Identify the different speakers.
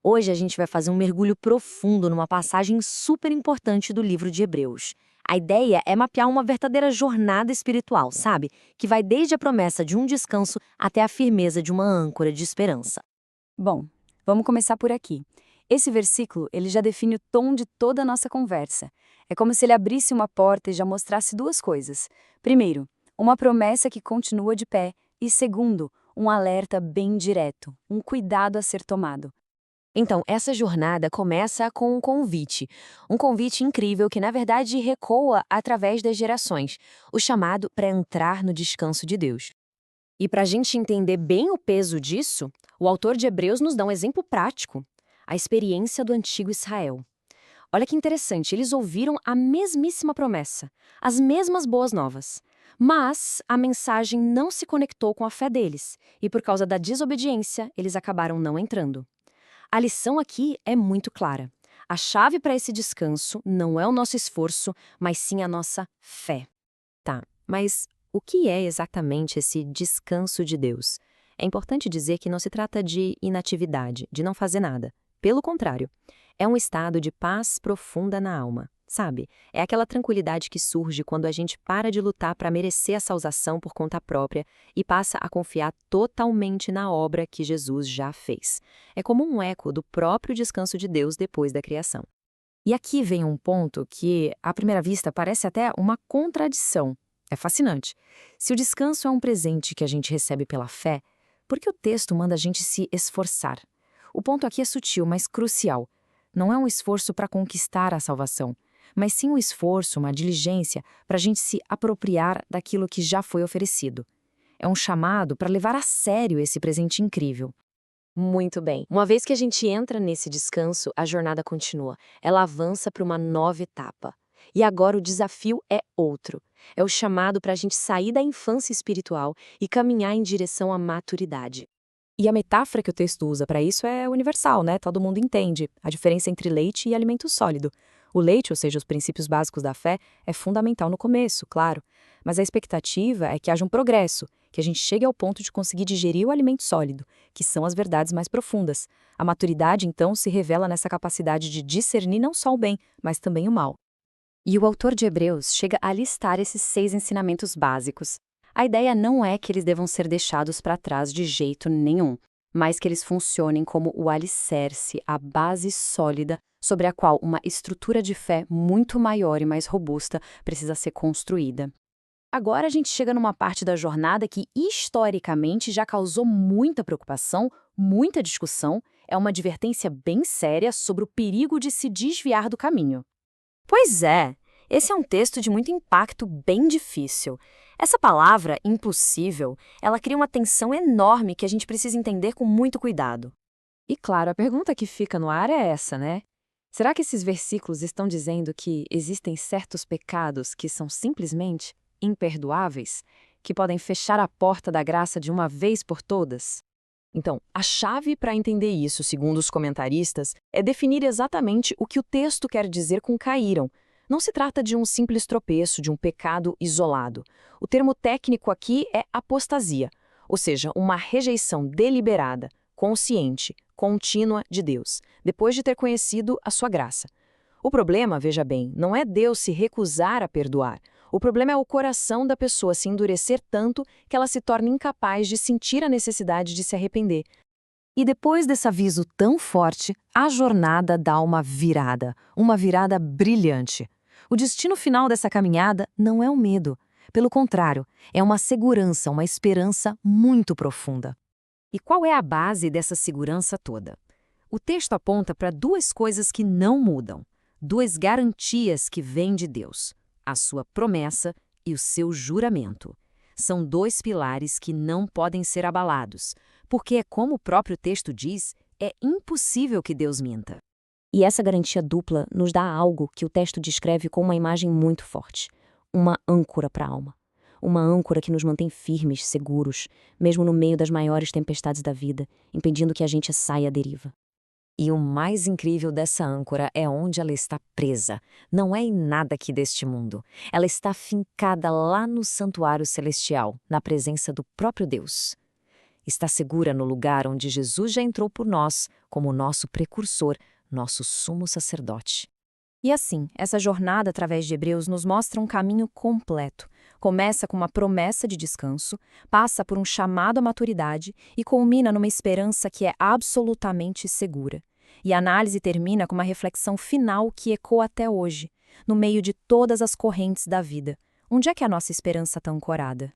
Speaker 1: Hoje a gente vai fazer um mergulho profundo numa passagem super importante do livro de Hebreus. A ideia é mapear uma verdadeira jornada espiritual, sabe? Que vai desde a promessa de um descanso até a firmeza de uma âncora de esperança.
Speaker 2: Bom, vamos começar por aqui. Esse versículo, ele já define o tom de toda a nossa conversa. É como se ele abrisse uma porta e já mostrasse duas coisas. Primeiro, uma promessa que continua de pé. E segundo, um alerta bem direto, um cuidado a ser tomado.
Speaker 1: Então, essa jornada começa com um convite incrível que, na verdade, recoa através das gerações, o chamado para entrar no descanso de Deus. E para a gente entender bem o peso disso, o autor de Hebreus nos dá um exemplo prático, a experiência do antigo Israel. Olha que interessante, eles ouviram a mesmíssima promessa, as mesmas boas novas. Mas a mensagem não se conectou com a fé deles, e por causa da desobediência, eles acabaram não entrando. A lição aqui é muito clara. A chave para esse descanso não é o nosso esforço, mas sim a nossa fé. Tá, mas o que é exatamente esse descanso de Deus? É importante dizer que não se trata de inatividade, de não fazer nada. Pelo contrário, é um estado de paz profunda na alma. Sabe? É aquela tranquilidade que surge quando a gente para de lutar para merecer a salvação por conta própria e passa a confiar totalmente na obra que Jesus já fez. É como um eco do próprio descanso de Deus depois da criação. E aqui vem um ponto que, à primeira vista, parece até uma contradição. É fascinante. Se o descanso é um presente que a gente recebe pela fé, por que o texto manda a gente se esforçar? O ponto aqui é sutil, mas crucial. Não é um esforço para conquistar a salvação, mas sim um esforço, uma diligência para a gente se apropriar daquilo que já foi oferecido. É um chamado para levar a sério esse presente incrível. Muito bem. Uma vez que a gente entra nesse descanso, a jornada continua. Ela avança para uma nova etapa. E agora o desafio é outro. É o chamado para a gente sair da infância espiritual e caminhar em direção à maturidade. E a metáfora que o texto usa para isso é universal, né? Todo mundo entende a diferença entre leite e alimento sólido. O leite, ou seja, os princípios básicos da fé, é fundamental no começo, claro. Mas a expectativa é que haja um progresso, que a gente chegue ao ponto de conseguir digerir o alimento sólido, que são as verdades mais profundas. A maturidade, então, se revela nessa capacidade de discernir não só o bem, mas também o mal. E o autor de Hebreus chega a listar esses 6 ensinamentos básicos. A ideia não é que eles devam ser deixados para trás de jeito nenhum, mas que eles funcionem como o alicerce, a base sólida sobre a qual uma estrutura de fé muito maior e mais robusta precisa ser construída. Agora a gente chega numa parte da jornada que, historicamente, já causou muita preocupação, muita discussão, é uma advertência bem séria sobre o perigo de se desviar do caminho. Pois é, esse é um texto de muito impacto bem difícil. Essa palavra, impossível, ela cria uma tensão enorme que a gente precisa entender com muito cuidado. E claro, a pergunta que fica no ar é essa, né? Será que esses versículos estão dizendo que existem certos pecados que são simplesmente imperdoáveis, que podem fechar a porta da graça de uma vez por todas? Então, a chave para entender isso, segundo os comentaristas, é definir exatamente o que o texto quer dizer com caíram. Não se trata de um simples tropeço, de um pecado isolado. O termo técnico aqui é apostasia, ou seja, uma rejeição deliberada, consciente, contínua de Deus, depois de ter conhecido a sua graça. O problema, veja bem, não é Deus se recusar a perdoar. O problema é o coração da pessoa se endurecer tanto que ela se torna incapaz de sentir a necessidade de se arrepender. E depois desse aviso tão forte, a jornada dá uma virada brilhante. O destino final dessa caminhada não é o medo. Pelo contrário, é uma segurança, uma esperança muito profunda. E qual é a base dessa segurança toda? O texto aponta para duas coisas que não mudam, duas garantias que vêm de Deus: a sua promessa e o seu juramento. São dois pilares que não podem ser abalados, porque é como o próprio texto diz, é impossível que Deus minta. E essa garantia dupla nos dá algo que o texto descreve com uma imagem muito forte: uma âncora para a alma. Uma âncora que nos mantém firmes, seguros, mesmo no meio das maiores tempestades da vida, impedindo que a gente saia à deriva. E o mais incrível dessa âncora é onde ela está presa. Não é em nada aqui deste mundo. Ela está fincada lá no santuário celestial, na presença do próprio Deus. Está segura no lugar onde Jesus já entrou por nós, como nosso precursor, nosso sumo sacerdote.
Speaker 2: E assim, essa jornada através de Hebreus nos mostra um caminho completo. Começa com uma promessa de descanso, passa por um chamado à maturidade e culmina numa esperança que é absolutamente segura. E a análise termina com uma reflexão final que ecoa até hoje, no meio de todas as correntes da vida. Onde é que a nossa esperança está ancorada?